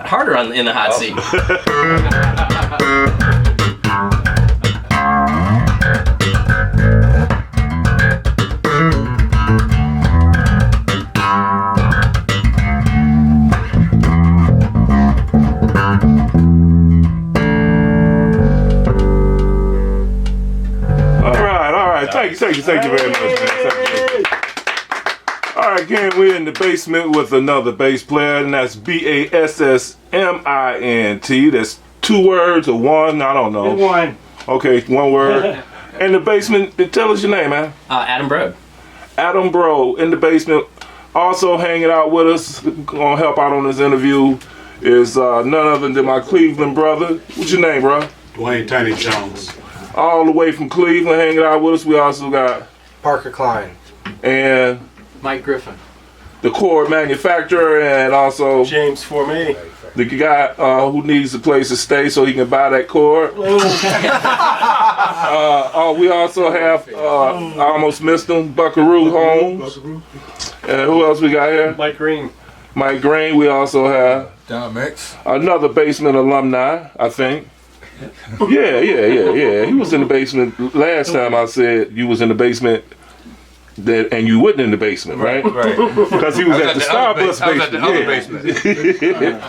Harder in the hot seat. Thank you very much, man. All right, again, we're in the basement with another bass player, and that's BASSMINT. That's 2 words or one? I don't know. One. Okay, 1 word. In the basement, tell us your name, man. Adam Brode. Adam Brode in the basement. Also hanging out with us, gonna help out on this interview, is none other than my Cleveland brother. What's your name, bro? Dwayne Tiny Jones. All the way from Cleveland hanging out with us. We also got Parker Klein. And Mike Griffin. The cord manufacturer, and also James Formay. The guy who needs a place to stay so he can buy that cord. We also have, I almost missed him, Buckaroo Holmes. And who else we got here? Mike Green. Mike Green. We also have Don Mix. Another basement alumni, I think. Yeah. He was in the basement last time I said you was in the basement. And you wasn't in the basement, right? Right. Because he was at the Starbucks basement. I was at the other basement.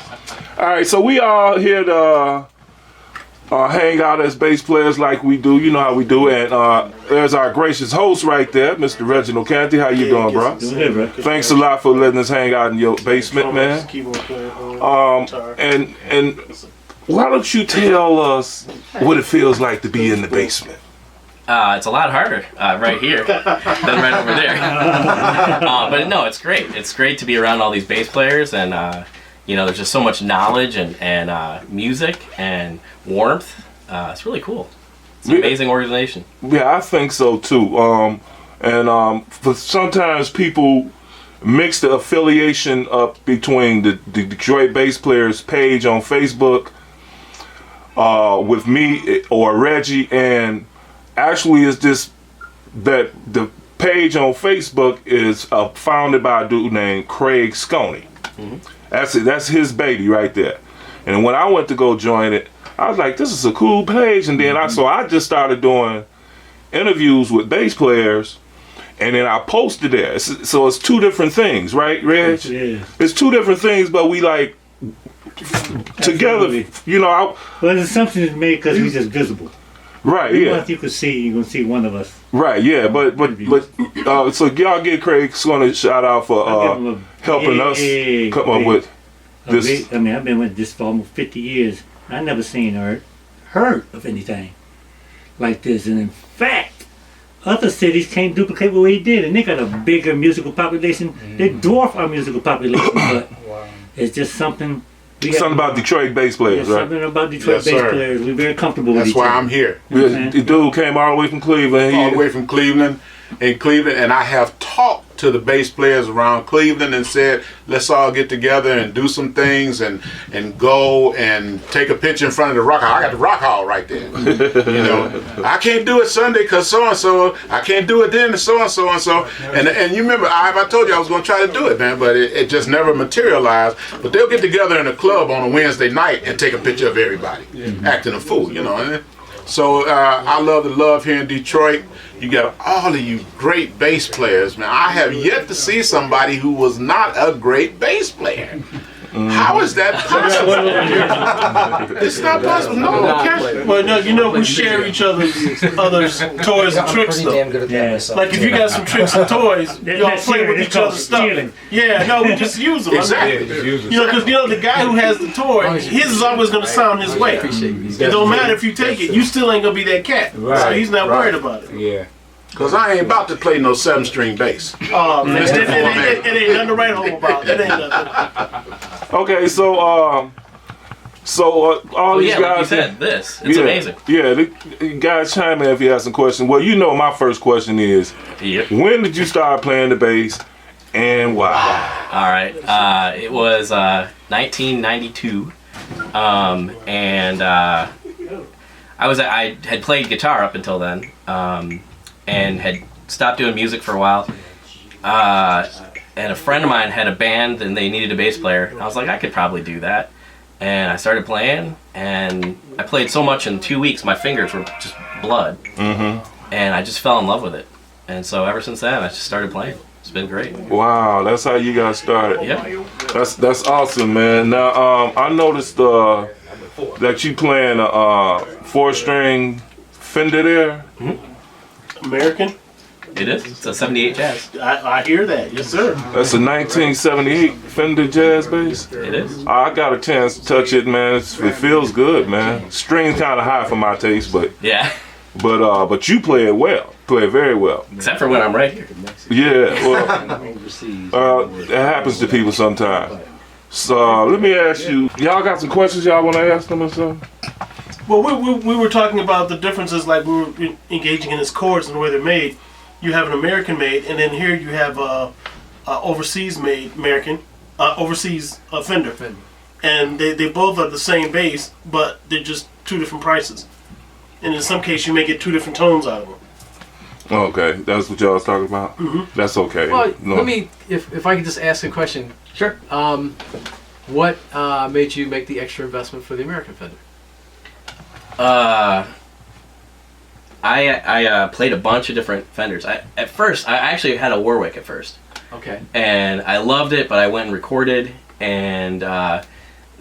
All right, so we all here to hang out as bass players like we do. You know how we do. And there's our gracious host right there, Mr. Reginald Canty. How you doing, bro? Doing good, bro. Thanks a lot for letting us hang out in your basement, man. And why don't you tell us what it feels like to be in the basement? It's a lot harder right here than right over there. But no, it's great. It's great to be around all these bass players, and you know, there's just so much knowledge and music and warmth. It's really cool. It's an amazing organization. Yeah, I think so too. For sometimes people mix the affiliation up between the Detroit Bass Players page on Facebook with me or Reggie, and actually it's just that the page on Facebook is founded by a dude named Craig Sconey. Mm-hmm. That's it. That's his baby right there. And when I went to go join it, I was like, this is a cool page. And then I just started doing interviews with bass players, and then I posted there. So it's 2 different things, right, Reg? Yeah. It's 2 different things, but we like together, you know. Well, the assumption is made because we're just visible. Right, yeah. Once you can see, you're going to see one of us. Right, yeah, but so y'all give Craig Sconey a shout out for helping us come up with this. I mean, I've been with this for almost 50 years. I never seen or heard of anything like this. And in fact, other cities can't duplicate what we did. And they got a bigger musical population. They dwarf our musical population, but it's just something. Something about Detroit bass players, right? Something about Detroit bass players. We're very comfortable with each other. That's why I'm here. The dude came all the way from Cleveland. All the way from Cleveland, and I have talked to the bass players around Cleveland and said, let's all get together and do some things and go and take a picture in front of the rock hall. I got the rock hall right there. You know, I can't do it Sunday because so-and-so. I can't do it then so-and-so and so. And you remember, I told you I was going to try to do it, man, but it just never materialized. But they'll get together in a club on a Wednesday night and take a picture of everybody acting a fool, you know. So I love the love here in Detroit. You got all of you great bass players, man. I have yet to see somebody who was not a great bass player. How is that possible? It's not possible. No, okay. Well, no, you know, we share each other's toys and tricks, Pretty though. damn good at that Yeah. myself. Like, if you got some tricks and toys, y'all That's play with stealing. each It's called other's stuff. stealing. Yeah, no, we just use them. Exactly. You know, because, you know, the guy who has the toy, his is always going to sound his way. It don't matter if you take it, you still ain't going to be that cat. So Right, he's not worried about it. Yeah. Because I ain't about to play no 7-string bass. Oh, man, it ain't nothing to write home about. It ain't nothing. Okay, so all Well, these yeah, like you guys. said, it's amazing. Yeah, the guys chime in if you have some questions. Well, you know, my first question is, Yep. when did you start playing the bass, and why? All right. It was 1992, and I had played guitar up until then, and had stopped doing music for a while. And a friend of mine had a band, and they needed a bass player. And I was like, I could probably do that. And I started playing, and I played so much in 2 weeks, my fingers were just blood. Mm-hmm. And I just fell in love with it. And so ever since then, I just started playing. It's been great. Wow, that's how you got started. Yeah. That's awesome, man. Now, I noticed that you playing a 4-string Fender there. American? It is. It's a 78 Jazz. I hear that. Yes, sir. That's a 1978 Fender Jazz bass. It is. I got a chance to touch it, man. It feels good, man. String's kind of high for my taste, but Yeah. you play it well. Play it very well. Except for when I'm right here. Yeah, well, it happens to people sometimes. So let me ask you, y'all got some questions y'all want to ask them or something? Well, we were talking about the differences, like we were engaging in its chords and the way they're made. You have an American made, and then here you have overseas made American, overseas Fender. And they both are the same bass, but they're just two different prices. And in some cases, you may get two different tones out of them. Okay, that's what y'all was talking about? Mhm. That's okay. Well, No. let me, if I could just ask a question. Sure. What made you make the extra investment for the American Fender? I played a bunch of different Fenders. At first, I actually had a Warwick at first. Okay. And I loved it, but I went and recorded, and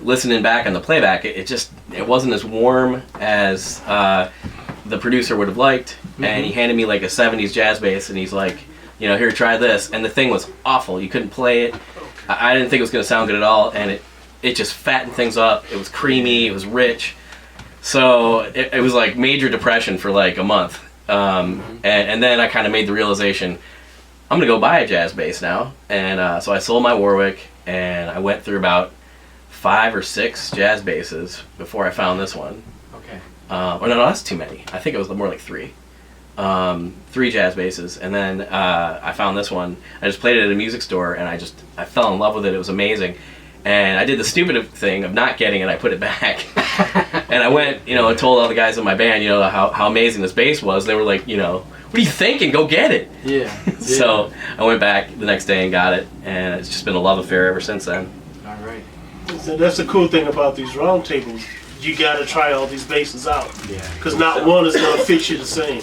listening back on the playback, it wasn't as warm as the producer would have liked. And he handed me like a 70s jazz bass, and he's like, you know, here, try this. And the thing was awful. You couldn't play it. I didn't think it was going to sound good at all, and it just fattened things up. It was creamy, it was rich. So it was like major depression for like a month. And then I kind of made the realization, I'm going to go buy a jazz bass now. And so I sold my Warwick, and I went through about 5 or 6 jazz basses before I found this one. Okay. Or no, that's too many. I think it was more like 3. 3 jazz basses, and then I found this one. I just played it at a music store, and I fell in love with it. It was amazing. And I did the stupid thing of not getting it. I put it back. And I went, you know, and told all the guys in my band, you know, how amazing this bass was. They were like, you know, what are you thinking? Go get it. Yeah. So I went back the next day and got it, and it's just been a love affair ever since then. All right. So that's the cool thing about these round tables. You got to try all these basses out. Yeah. Because not one is going to fit you the same.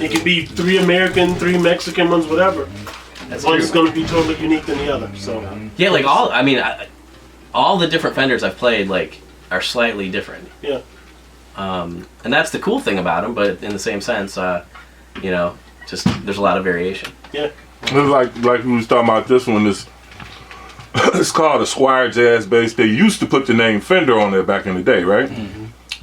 It could be 3 American, 3 Mexican ones, whatever. That's One true. is going to be totally unique than the other. So Yeah, like all the different Fenders I've played like are slightly different. yeah. And that's the cool thing about them, but in the same sense, you know, just there's a lot of variation. Yeah. It was like we was talking about this one. It's called a Squire Jazz bass. They used to put the name Fender on there back in the day, right?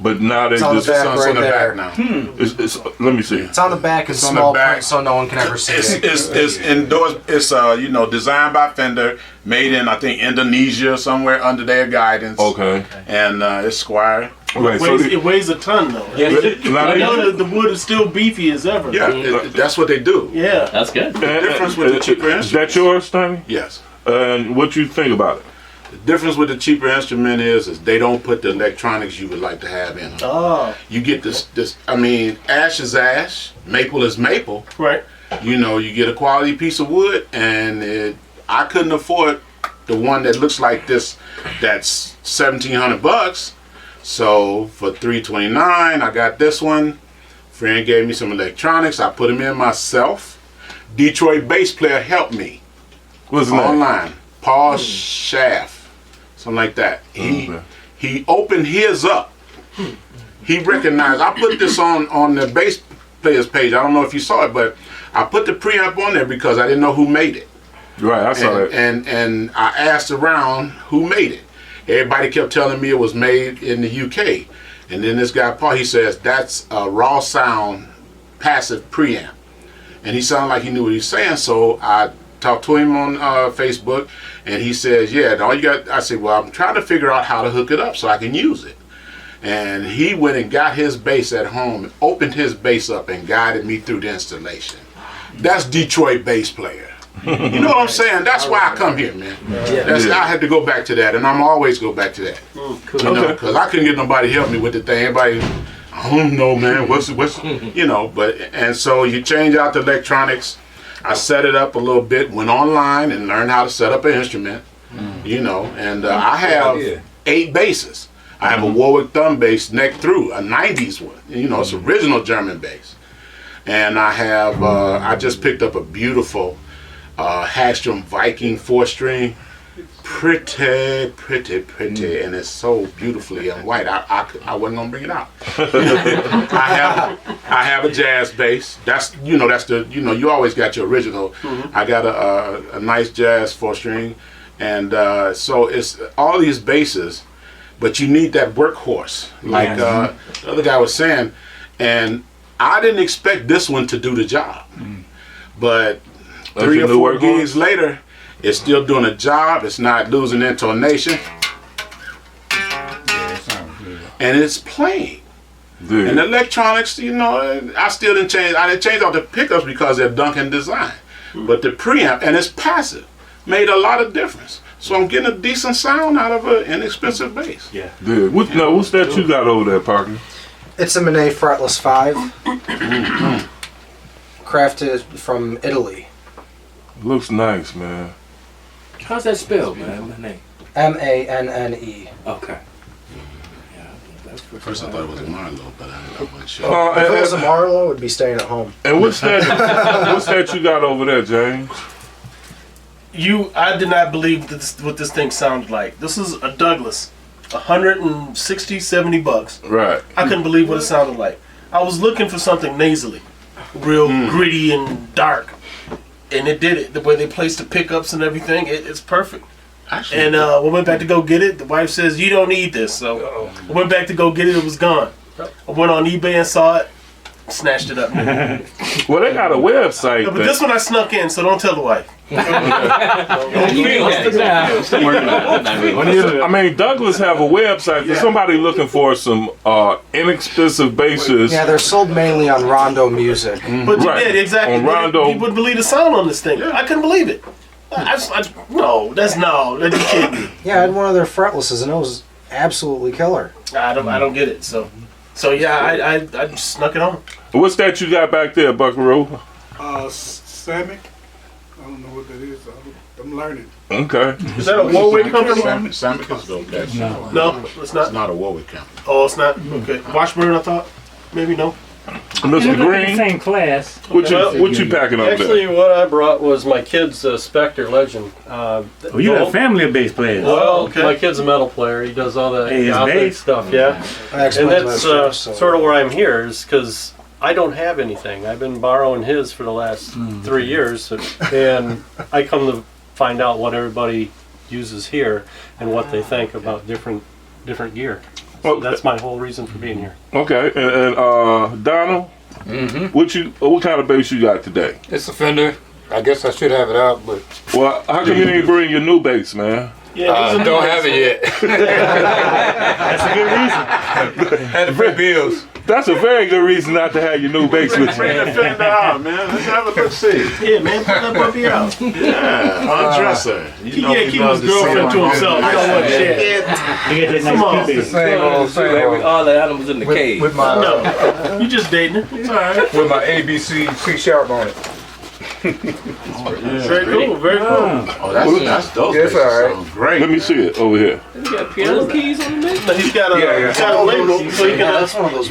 But now they It's on the just back It's right on the there. back now. it's let me see. It's on the back in It's on small the back. print, so no one can ever see it. It's endorsed. It's you know, designed by Fender, made in I think Indonesia somewhere under their guidance. Okay. And it's Squire. Right. It weighs a ton though. Now I they- know that the wood is still beefy as ever. Yeah, that's what they do. Yeah. That's good. difference with the cheaper Is that yours, Tony? Yes. And what you think about it? The difference with the cheaper instrument is they don't put the electronics you would like to have in them. Oh, You get this. I mean, ash is ash, maple is maple. right. You know, you get a quality piece of wood, and I couldn't afford the one that looks like this. That's $1,700. So for $329, I got this one. Friend gave me some electronics. I put them in myself. Detroit bass player helped me What's his name? online. Paul Schaff. something like that. He opened his up. He recognized. I put this on the bass players page. I don't know if you saw it, but I put the preamp on there because I didn't know who made it. Right, I saw that. And I asked around who made it. Everybody kept telling me it was made in the UK. And then this guy Paul, he says that's a raw sound passive preamp. And he sounded like he knew what he was saying, so I talked to him on Facebook, and he says, yeah, all you got, I said, well, I'm trying to figure out how to hook it up so I can use it. And he went and got his bass at home, opened his bass up, and guided me through the installation. That's Detroit bass player. You know what I'm saying? That's why I come here, man. I had to go back to that, and I'm always go back to that. Cool. You know, because I couldn't get nobody to help me with the thing. Everybody, I don't know, man. What's you know? But and so you change out the electronics. I set it up a little bit, went online and learned how to set up an instrument. You know, and I have 8 basses. I have a Warwick thumb bass neck through, a 90s one. You know, it's original German bass. And I have, I just picked up a beautiful Hagstrom Viking 4-string. Pretty, and it's so beautifully in white. I wasn't gonna bring it out. I have a jazz bass. That's you always got your original. I got a nice jazz 4-string, and so it's all these basses, but you need that workhorse, like the other guy was saying, and I didn't expect this one to do the job, but 3 or 4 gigs later. It's still doing a job. It's not losing intonation. And it's playing. Dude. And the electronics, you know, I still didn't change. I didn't change all the pickups because they're Duncan design. But the preamp, and it's passive, made a lot of difference. So I'm getting a decent sound out of an inexpensive bass. Yeah. Dude. What's that you got over there, Parker? It's a Monet Fretless 5. Crafted from Italy. Looks nice, man. How's that spelled, man? Manne. Manne. Okay. First I thought it was a Marlowe, but I wasn't sure. If it was a Marlowe, it would be staying at home. And what's that? What's that you got over there, James? I did not believe what this thing sounded like. This is a Douglas, $160-$70. Right. I couldn't believe what it sounded like. I was looking for something nasally, real gritty and dark. And it did it. The way they placed the pickups and everything, it's perfect. Actually, And we went back to go get it. The wife says, you don't need this. So I went back to go get it. It was gone. I went on eBay and saw it, snatched it up. Well, they got a website. But this one I snuck in, so don't tell the wife. I mean, Douglas have a website for somebody looking for some inexpensive basses. Yeah, they're sold mainly on Rondo Music. But you did, exactly. On Rondo. You wouldn't believe the sound on this thing. I couldn't believe it. That's you kidding me. Yeah, I had one of their fretlesses, and it was absolutely killer. I don't get it. So yeah, I just snuck it on. What's that you got back there, Buckaroo? Samick. I don't know what that is. I'm learning. Okay. Is that a Warwick company? Samick is dope. No, it's not. It's not a Warwick company. Oh, it's not? Okay. Washburn, I thought? Maybe no. Mr. Green, Same class. what you packing up Actually, there? what I brought was my kid's Spectre Legend. You got a family of bass players. Well, okay. my kid's a metal player. He does all that Hey, his gothic bass? stuff, yeah. I And explained that's that so- sort of where I'm here, is because I don't have anything. I've been borrowing his for the last 3 years, and I come to find out what everybody uses here and what they think about different gear. So that's my whole reason for being here. Okay, and Donald, what kind of bass you got today? It's a Fender. I guess I should have it out, but Well, how come you didn't bring your new bass, man? Yeah, don't have it yet. That's a good reason. Had to pay bills. That's a very good reason not to have your new bass with you. Bring the Fender out, man. Let's have a look see. Yeah, man, put that puppy out. Yeah, undresser. You know Keep we love his to see girlfriend to him. himself. He don't want to share. You get that Come on. nice bass. Same old. All the animals in the cage. With my No, you just dating her. It's all right. with my ABC C sharp on it. Very cool. Very cool. Oh, that's those Yes, basses all right. sound great. Let me see it over here. Piano keys on the mix. But he's got a label, so he can That's one of those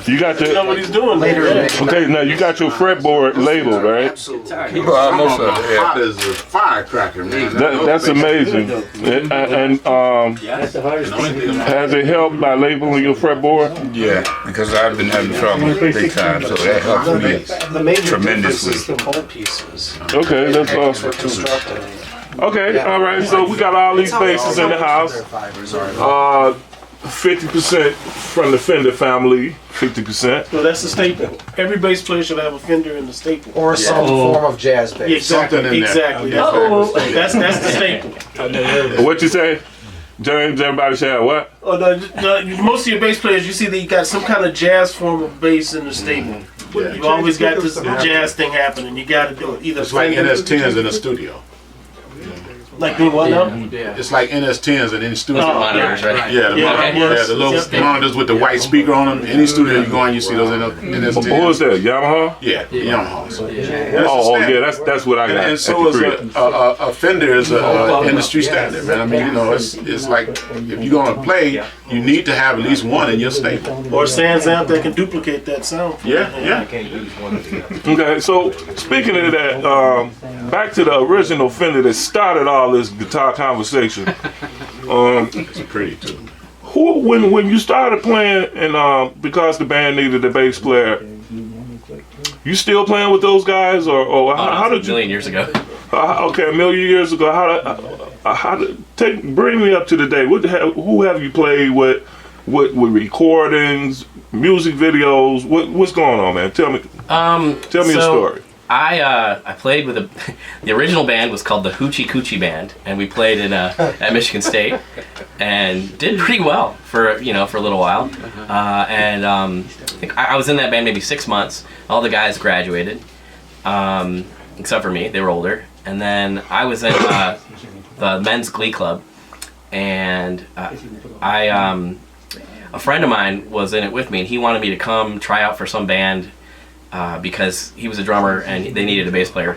You got know what the he's doing. later Yeah. mix. okay. Now you got your fretboard labeled, right? Absolutely. Some of them are hot as a firecracker, man. That's amazing. And That's the hardest The only thing. thing- has it helped by labeling your fretboard? Yeah, because I've been having trouble big time, so that helps me. The major Tremendously. difference is the bolt pieces. Okay, that's For awesome. constructing. Okay, all right. So we got all these basses in the house. 50% from the Fender family. 50%. So that's the staple. Every bass player should have a Fender in the staple. Or some form of jazz bass. Yeah, exactly. Something in there. Exactly. That's the staple. What you say, James? Everybody say what? Oh, most of your bass players, you see that you got some kind of jazz form of bass in the staple. You always got this jazz thing happening. You got to do it. Either It's like Fender- NS10s in the studio. Like doing what now? Yeah. It's like NS10s in any studio. Oh, Monitors, right? Yeah, the little Yep. monitors with the white speaker on them. Any studio you go in, you see those NS10s. What was that? Yamaha? Yeah, Yamaha. So, Oh, yeah. That's what I got. And at so the is crib. a Fender is a industry standard, man. I mean, you know, it's like if you're gonna play, you need to have at least one in your stable. Or Sans amp that can duplicate that sound. Yeah. Okay, so speaking of that, back to the original Fender that started all this guitar conversation. It's pretty too. When you started playing, and because the band needed a bass player, you still playing with those guys, or how did A you? million years ago. Okay, a million years ago. Bring me up to the day. Who have you played with? What recordings, music videos? What's going on, man? Tell me a story. I played with the original band was called the Hoochie Coochie Band, and we played in at Michigan State, and did pretty well for a little while. I think I was in that band maybe 6 months. All the guys graduated, except for me. They were older, and then I was in the men's glee club, and a friend of mine was in it with me, and he wanted me to come try out for some band. Because he was a drummer and they needed a bass player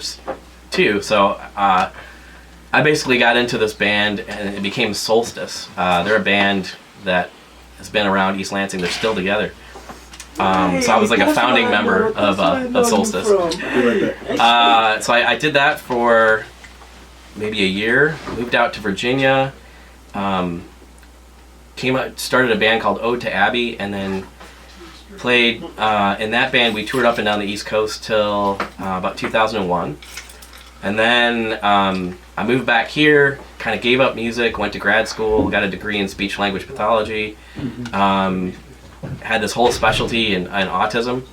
too. So I basically got into this band and it became Solstice. They're a band that has been around East Lansing. They're still together. So I was like a founding member of Solstice. So I did that for maybe a year. Moved out to Virginia. Started a band called Ode to Abbey, and then played in that band. We toured up and down the East Coast till about 2001, and then I moved back here, kind of gave up music, went to grad school, got a degree in speech language pathology, had this whole specialty in autism,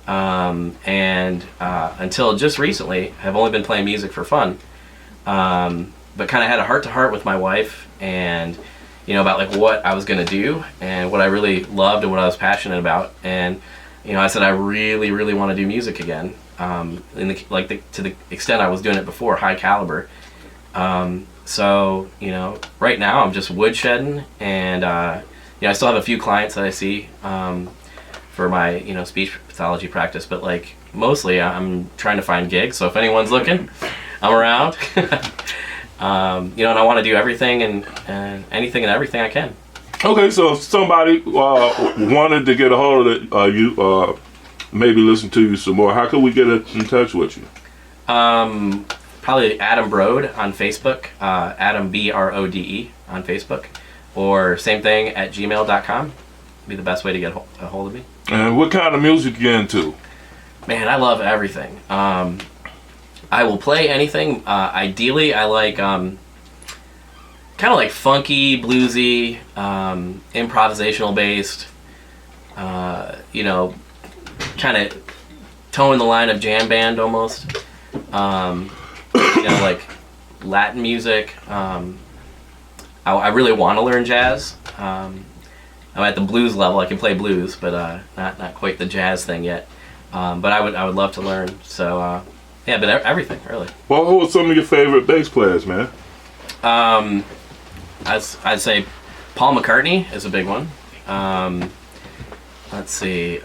and until just recently have only been playing music for fun, but kind of had a heart-to-heart with my wife, and about like what I was gonna do and what I really loved and what I was passionate about. And I said I really, really want to do music again. To the extent I was doing it before, high caliber. So right now I'm just woodshedding, and I still have a few clients that I see for my speech pathology practice. But like mostly I'm trying to find gigs. So if anyone's looking, I'm around. And I want to do everything and anything and everything I can. Okay, so if somebody wanted to get a hold of you, maybe listen to you some more, how can we get in touch with you? Probably Adam Brode on Facebook, Adam Brode on Facebook, or same thing at gmail.com. Be the best way to get a hold of me. And what kind of music you into? Man, I love everything. I will play anything. Ideally, I like kind of like funky, bluesy, improvisational based. Kind of towing the line of jam band almost. Like Latin music. I really want to learn jazz. I'm at the blues level. I can play blues, but not quite the jazz thing yet. But I would love to learn. So. Yeah, but everything, really. Well, who are some of your favorite bass players, man? I'd say Paul McCartney is a big one. Let's see.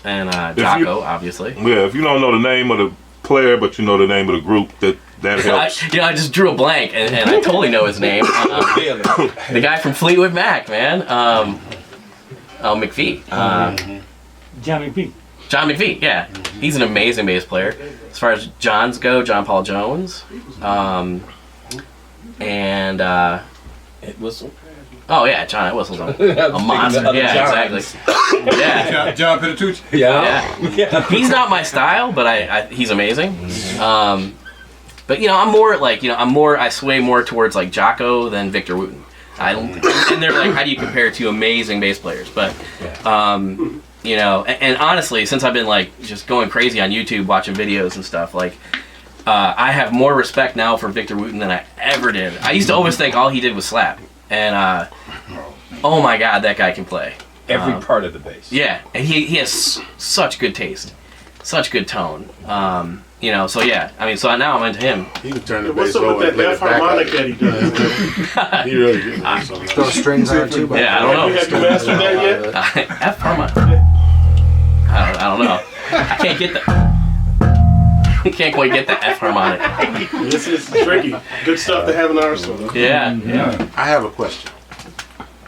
and Jocko, obviously. Yeah, if you don't know the name of the player, but you know the name of the group, that helps. I just drew a blank, and I totally know his name. The guy from Fleetwood Mac, man. McVie. John McVie. John McVie, yeah. He's an amazing bass player. As far as Johns go, John Paul Jones. And it was... Oh, yeah, John Whistle's a monster. Yeah, exactly. Yeah. John Petitucci. Yeah. He's not my style, but he's amazing. But, you know, I sway more towards, like, Jocko than Victor Wooten. And they're like, how do you compare two amazing bass players? But, you know, and honestly, since I've been, like, just going crazy on YouTube, watching videos and stuff, like, I have more respect now for Victor Wooten than I ever did. I used to always think all he did was slap. And, oh my God, that guy can play. Every part of the bass. Yeah, and he has such good taste. Such good tone. You know, so yeah. I mean, so now I'm into him. He can turn the What's bass up over with and play that it F back. harmonic that he does? He really did. Throw strings on too. But Yeah, I don't know. Have you mastered that yet? F harmonic. I don't know. I can't get that. I can't quite get the F harmonic. This is tricky. Good stuff to have in our arsenal. Yeah. I have a question.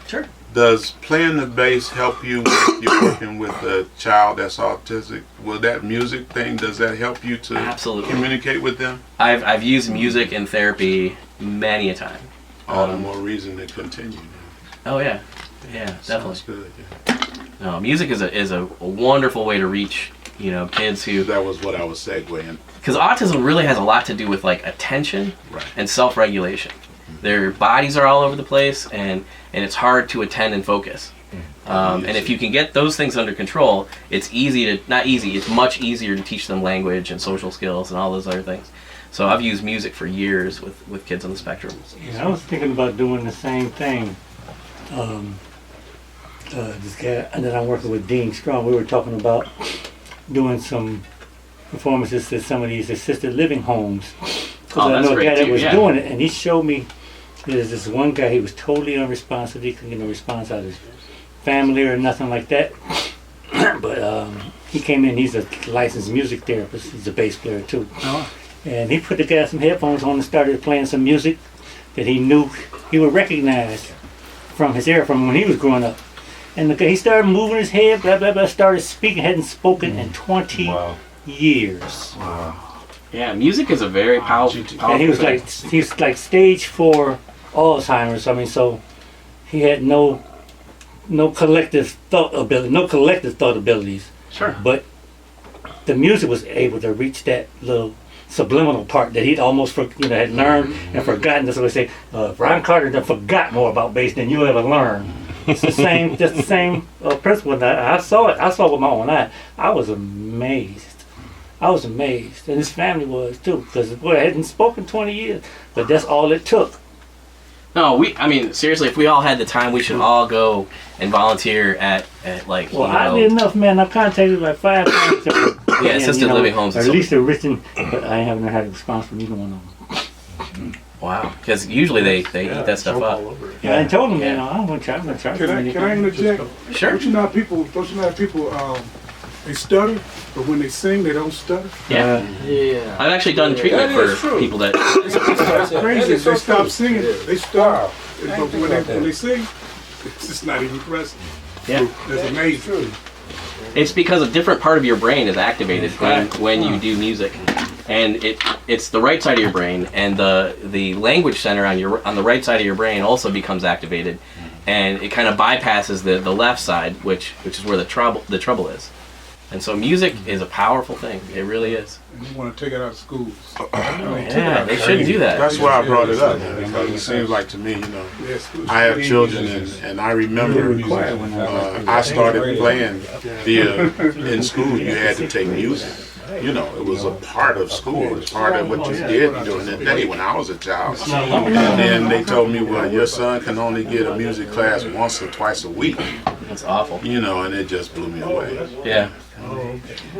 Sure. Does playing the bass help you when you're working with a child that's autistic? Will that music thing, does that help you to Absolutely. communicate with them? I've used music in therapy many a time. All the more reason to continue. Oh yeah. Yeah, definitely. Sounds good. Yeah. No, music is a wonderful way to reach, you know, kids who, That was what I was segueing. because autism really has a lot to do with like attention Right. and self-regulation. Their bodies are all over the place, and it's hard to attend and focus. And if you can get those things under control, it's it's much easier to teach them language and social skills and all those other things. So I've used music for years with kids on the spectrum. Yeah, I was thinking about doing the same thing. This guy that I'm working with, Dean Strong, we were talking about doing some performances at some of these assisted living homes. Because I know a guy that was doing it, and he showed me there's this one guy, he was totally unresponsive. He couldn't get no response out of his family or nothing like that. But he came in, he's a licensed music therapist. He's a bass player too. And he put the guy some headphones on and started playing some music that he knew he would recognize from his era, from when he was growing up. And he started moving his head, blah, blah, blah, started speaking, hadn't spoken in 20 years. Yeah, music is a very powerful And he was like stage 4 Alzheimer's. I mean, so he had no collective thought abilities. Sure. But the music was able to reach that little subliminal part that he'd almost had learned and forgotten. That's what they say. Ron Carter done forgot more about bass than you ever learned. It's the same, just the same principle. And I saw it. I saw it with my own eye. I was amazed. And his family was too, because boy, I hadn't spoken 20 years. But that's all it took. No, I mean, seriously, if we all had the time, we should all go and volunteer at like, Well, I did enough, man. I've contacted like 5 times. Yeah, assisted living homes. Or at least they're written, but I haven't had a response from either one of them. Wow, because usually they eat that stuff up. Yeah, I told them, I'm going to try. Can I interject? Sure. Don't you know how people, they stutter, but when they sing, they don't stutter? Yeah. I've actually done treatment for people that... That's crazy. If they stop singing, they stutter. But when they sing, it's just not even present. Yeah. That's amazing. It's because a different part of your brain is activated when you do music. And it's the right side of your brain, and the language center on the right side of your brain also becomes activated, and it kind of bypasses the left side, which is where the trouble is. And so music is a powerful thing. It really is. And you want to take it out of schools. Yeah, they shouldn't do that. That's why I brought it up, because it seems like to me, I have children, and I remember I started playing in school. You had to take music. It was a part of school. It was part of what you did during the day when I was a child. And then they told me, well, your son can only get a music class once or twice a week. That's awful. And it just blew me away. Yeah.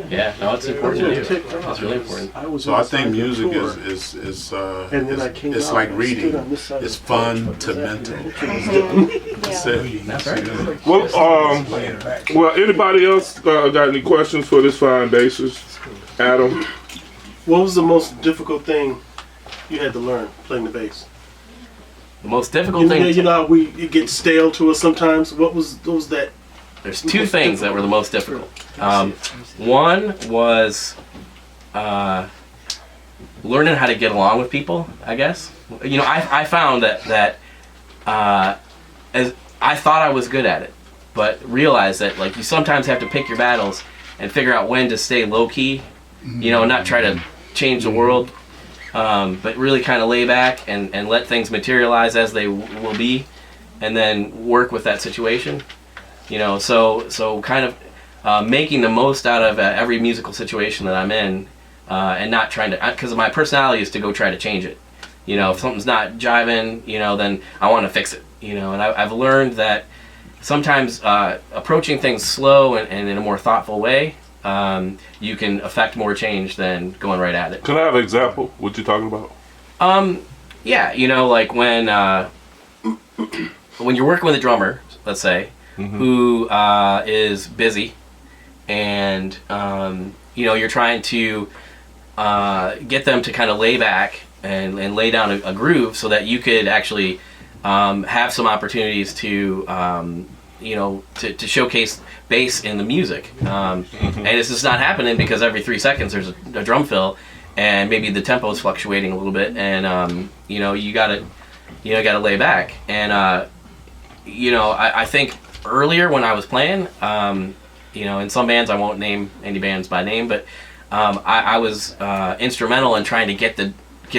Yeah, no, it's important to do. It's really important. So I think music is it's like reading. It's fundamental. That's it. That's right. Well, anybody else got any questions for this fine bassist, Adam? What was the most difficult thing you had to learn playing the bass? The most difficult thing. You know how it gets stale to us sometimes. What was that? There's two things that were the most difficult. One was learning how to get along with people, I guess. You know, I found that as I thought I was good at it, but realized that like you sometimes have to pick your battles and figure out when to stay low key, you know, not try to change the world, but really kind of lay back and let things materialize as they will be, and then work with that situation. You know, so kind of making the most out of every musical situation that I'm in, and not trying to, because my personality is to go try to change it. You know, if something's not jiving, you know, then I want to fix it. You know, and I've learned that sometimes approaching things slow and in a more thoughtful way, you can affect more change than going right at it. Can I have an example? What you talking about? Yeah, you know, like when you're working with a drummer, let's say, who is busy, and you know, you're trying to get them to kind of lay back and lay down a groove so that you could actually have some opportunities to you know, to showcase bass in the music, and it's just not happening because every 3 seconds there's a drum fill, and maybe the tempo is fluctuating a little bit, and you know, you gotta lay back, and you know, I think earlier when I was playing, you know, in some bands, I won't name any bands by name, but I was instrumental in trying to get a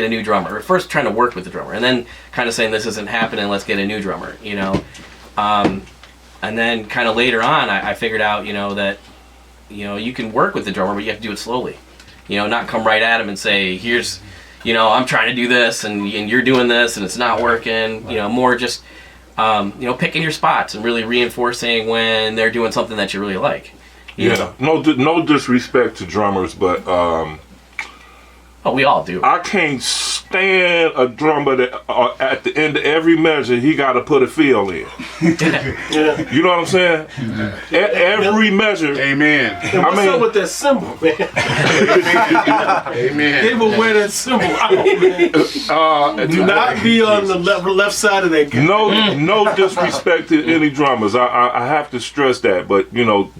new drummer. Or first trying to work with the drummer, and then kind of saying this isn't happening, let's get a new drummer, you know. And then kind of later on, I figured out, you know, that, you know, you can work with the drummer, but you have to do it slowly. You know, not come right at him and say, here's, you know, I'm trying to do this, and you're doing this, and it's not working. You know, more just, you know, picking your spots and really reinforcing when they're doing something that you really like. You know? No disrespect to drummers, but oh, we all do. I can't stand a drummer that at the end of every measure he got to put a feel in. Yeah. You know what I'm saying? Every measure. Amen. And what's up with that symbol, man? Amen. They will wear that symbol out, man. Do not be on the left side of that guy. No disrespect to any drummers. I have to stress that, but you know,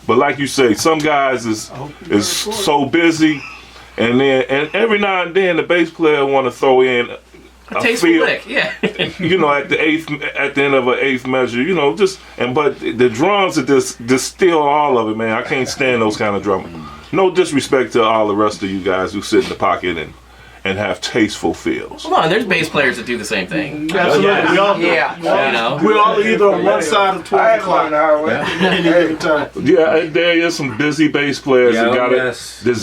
but like you say, some guys is so busy. And every now and then the bass player want to throw in a tasteful feel, lick, yeah. You know, at the end of an eighth measure, you know, but the drums are just steal all of it, man. I can't stand those kind of drummers. No disrespect to all the rest of you guys who sit in the pocket and have tasteful feels. Come on, there's bass players that do the same thing. Absolutely. We all do. You know? We're all either on one side of 12 o'clock at any given time. Yeah, and there is some busy bass players that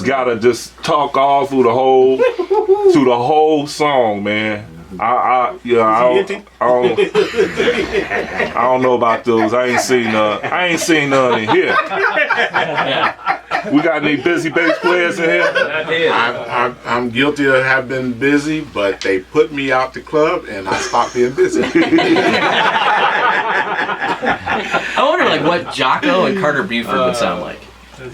gotta just talk all through the whole song, man. I don't know about those. I ain't seen none in here. We got any busy bass players in here? I'm guilty of having been busy, but they put me out the club and I stopped being busy. I wonder like what Jocko and Carter Buford would sound like.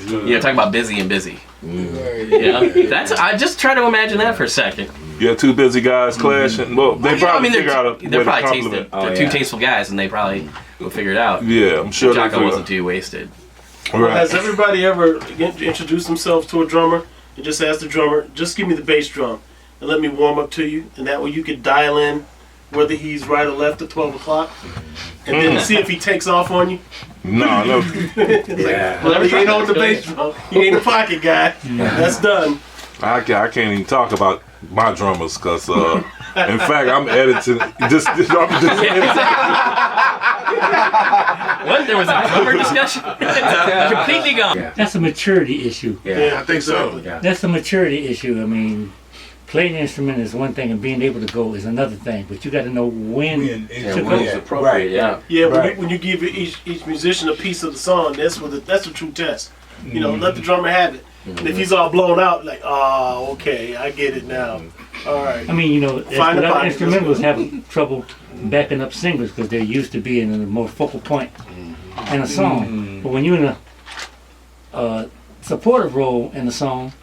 You know, talking about busy and busy. You know, I just try to imagine that for a second. Yeah, two busy guys clashing. Well, they probably figure out a way to compliment. They're two tasteful guys, and they probably will figure it out. Yeah, I'm sure. Jocko wasn't too wasted. Right. Has everybody ever introduced themselves to a drummer and just asked the drummer, just give me the bass drum and let me warm up to you, and that way you could dial in whether he's right or left at 12 o'clock, and then see if he takes off on you? No. Yeah. Well, he ain't on the bass drum. He ain't a pocket guy. That's done. I can't even talk about my drummers because, in fact, I'm editing. I'm just editing. What? There was a drummer discussion? Completely gone. Yeah. That's a maturity issue. Yeah, I think so. Yeah. That's a maturity issue. I mean, playing an instrument is one thing, and being able to go is another thing. But you got to know when to go. It's appropriate. Yeah. Yeah. When you give each musician a piece of the song, that's the true test. You know, let the drummer have it. And if he's all blown out, like, oh, okay, I get it now. All right. I mean, you know, Find a the lot of pocket, instrumentalists have trouble backing up singers because they're used to being in a more focal point in a song. But when you're in a supportive role in the song,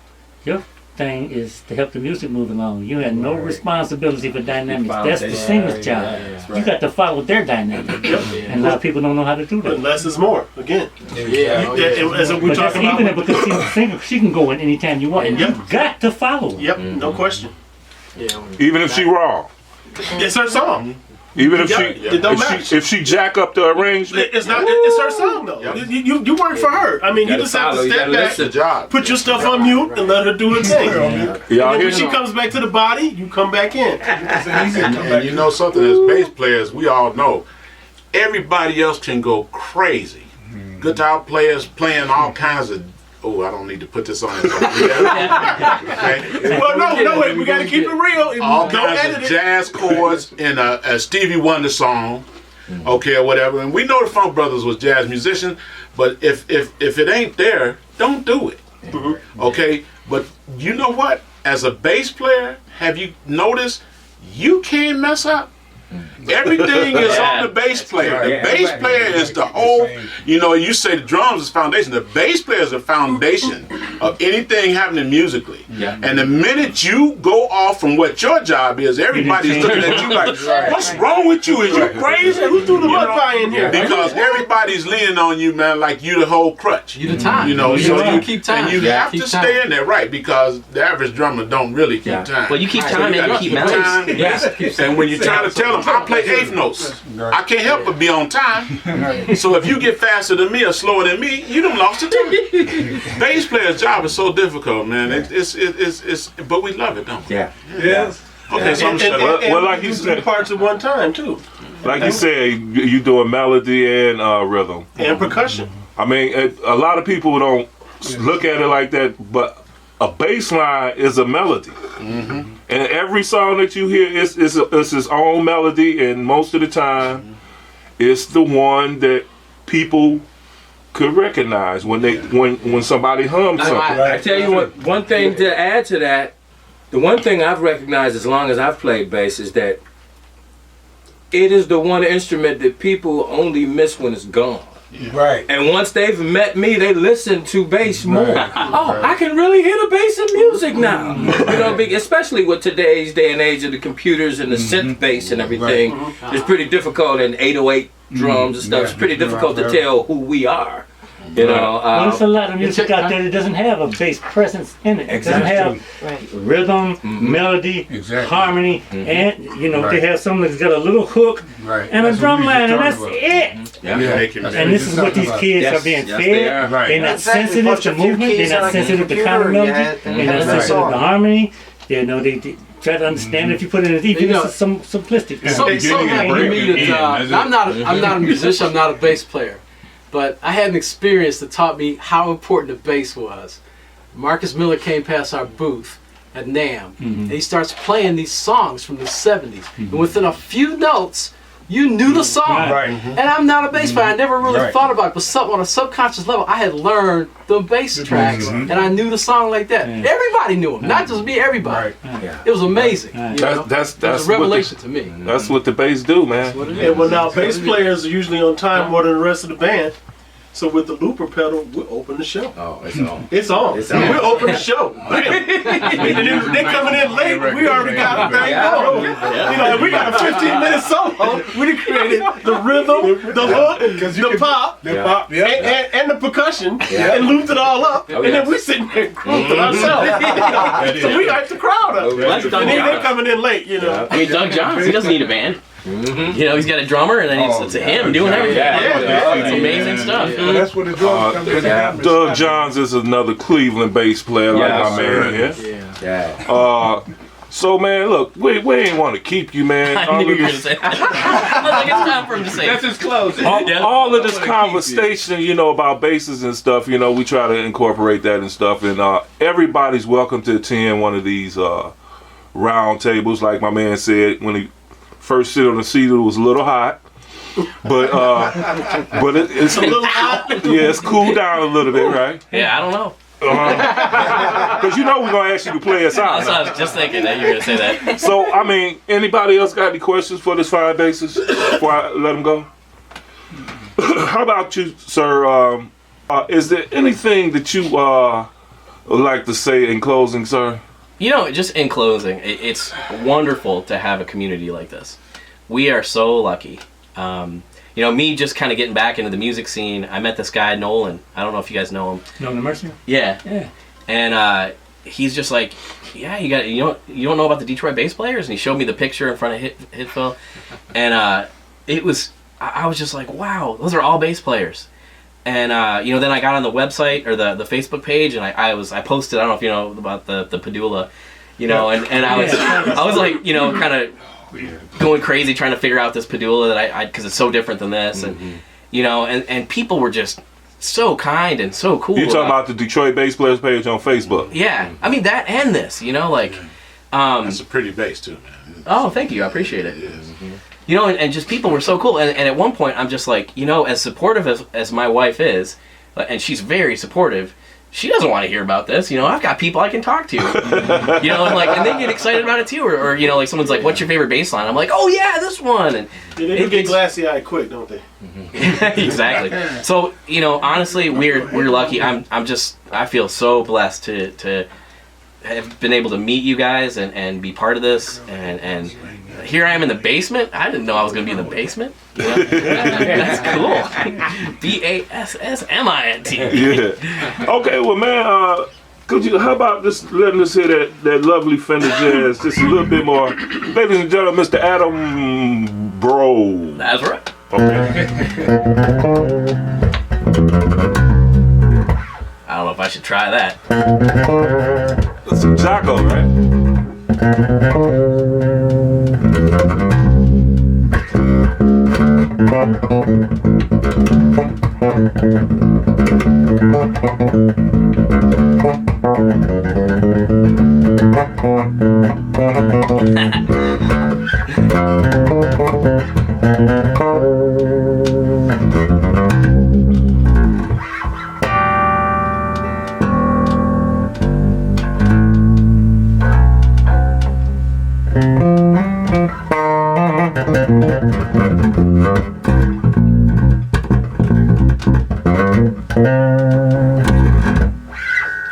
your thing is to help the music move along. You have no responsibility for dynamics. That's the singer's job. You got to follow their dynamic. And a lot of people don't know how to do But that. less is more, again. As we're But that's talking even about. because the singer, she can go in anytime you want. And you got to follow her. Yep, no question. Even if she wrong. It's her song. Even if It don't matter. if she jack up the arrangement. It's not. It's her song though. You work for her. I mean, you just have to step back, The job. put your stuff on mute, and let her do her thing. Y'all And hear when she me? comes back to the body, you come back in. And you know something, as bass players, we all know, everybody else can go crazy. Guitar players playing all kinds of, oh, I don't need to put this on. Okay? Well, no, wait. We got to keep it real. All Don't kinds edit of it. jazz chords in a Stevie Wonder song, okay, or whatever. And we know the Funk Brothers was jazz musicians, but if it ain't there, don't do it. Okay, but you know what? As a bass player, have you noticed you can't mess up? Everything is on the bass player. The bass player is the whole, you know, you say the drums is foundation. The bass player is the foundation of anything happening musically. And the minute you go off from what your job is, everybody's looking at you like, what's wrong with you? Is you crazy? Who threw the mud pie in here? Because everybody's leaning on you, man, like you the whole crutch. You the time. You know, You so gotta you keep time. and you Yeah, have keep to time. stay in there, right? Because the average drummer don't really keep time. But you keep So time and you gotta keep time. melodies. And when you try to tell them, I play eighth notes, I can't help but be on time. So if you get faster than me or slower than me, you done lost the time. Bass player's job is so difficult, man. It's but we love it, don't we? Yes. Okay, so I'm And shut up. Well, like you you do said- three parts at one time too, Like you said, you doing melody and rhythm. and percussion. I mean, a lot of people don't look at it like that, but a bass line is a melody. And every song that you hear is its own melody, and most of the time, it's the one that people could recognize when somebody hums something. I tell you what, one thing to add to that, the one thing I've recognized as long as I've played bass is that it is the one instrument that people only miss when it's gone. Right. And once they've met me, they listen to bass more. Oh, I can really hear the bass in music now. You know, especially with today's day and age of the computers and the synth bass and everything. It's pretty difficult, and 808 drums and stuff. It's pretty difficult to tell who we are. You know, Well, there's a lot of music out there that doesn't have a bass presence in it. It doesn't have rhythm, melody, harmony, and you know they have something that's got a little hook and a drum line, and that's it. And this is what these kids are being fed. They're not sensitive to movement. They're not sensitive to counter melody. They're not sensitive to harmony. You know, they try to understand if you put it in a deep. This is some simplistic. Something happened to me that I'm not a musician. I'm not a bass player. But I had an experience that taught me how important the bass was. Marcus Miller came past our booth at NAMM, and he starts playing these songs from the 70s. And within a few notes, you knew the song. And I'm not a bass player. I never really thought about it. But on a subconscious level, I had learned the bass tracks, and I knew the song like that. Everybody knew them, not just me, everybody. It was amazing. You know? That's it was a revelation to me. That's what the bass do, man. And well, now bass players are usually on time more than the rest of the band. So with the looper pedal, we'll open the show. Oh, it's on. It's on. We'll open the show. They're coming in late. We already got a thing going. You know, we got a 15-minute solo. We created the rhythm, the hook, the pop, and the percussion, and looped it all up. And then we sitting there grooving ourselves. So we hyped the crowd up. That's And Doug then they're Johns. coming in late, you know. I mean, Doug Johns, he doesn't need a band. You know, he's got a drummer, and then it's him doing everything. It's amazing stuff. Well, that's what the drums come in. Doug Johns is another Cleveland bass player, like my man here. So man, look, we ain't want to keep you, man. I knew you were going to say that. I was like, it's time for him to say That's his closing. all of this conversation, you know, about basses and stuff, you know, we try to incorporate that and stuff. And everybody's welcome to attend one of these round tables. Like my man said, when he first sit on the seat, it was a little hot. but it's A little hot. yeah, it's cooled down a little bit, right? Yeah, I don't know. Because you know we're gonna ask you to play us out. That's what I was just thinking that you were gonna say that. So I mean, anybody else got any questions for this fine bassist before I let them go? How about you, sir? Is there anything that you would like to say in closing, sir? You know, just in closing, it's wonderful to have a community like this. We are so lucky. You know, me just kind of getting back into the music scene, I met this guy, Nolan. I don't know if you guys know him. Nolan Mercer? Yeah. Yeah. And he's just like, yeah, you don't know about the Detroit bass players? And he showed me the picture in front of Hitville. And I was just like, wow, those are all bass players. And you know, then I got on the website or the Facebook page, and I posted, I don't know if you know about the Padula, you know, and I was like, you know, kind of going crazy trying to figure out this Padula that because it's so different than this, and you know, and people were just so kind and so cool. You talking about the Detroit Bass Players page on Facebook? Yeah, I mean that and this, you know, like That's a pretty bass too, man. Oh, thank you, I appreciate it. You know, and just people were so cool, and at one point I'm just like, you know, as supportive as my wife is, and she's very supportive, she doesn't want to hear about this. You know, I've got people I can talk to. You know, and they get excited about it too. Or you know, like someone's like, "What's your favorite bass line?" I'm like, "Oh yeah, this one." And they do get glassy eyed quick, don't they? Exactly. So you know, honestly, we're lucky. I feel so blessed to have been able to meet you guys and be part of this. And here I am in the basement. I didn't know I was going to be in the basement. You know? That's cool. BASSMINT. Yeah. Okay, well, man, how about just letting us hear that lovely Fender Jazz just a little bit more? Ladies and gentlemen, Mr. Adam Brode. That's right. Okay. I don't know if I should try that. That's some Jocko, right?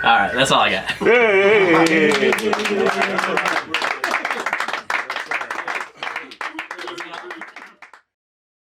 All right, that's all I got. Hey.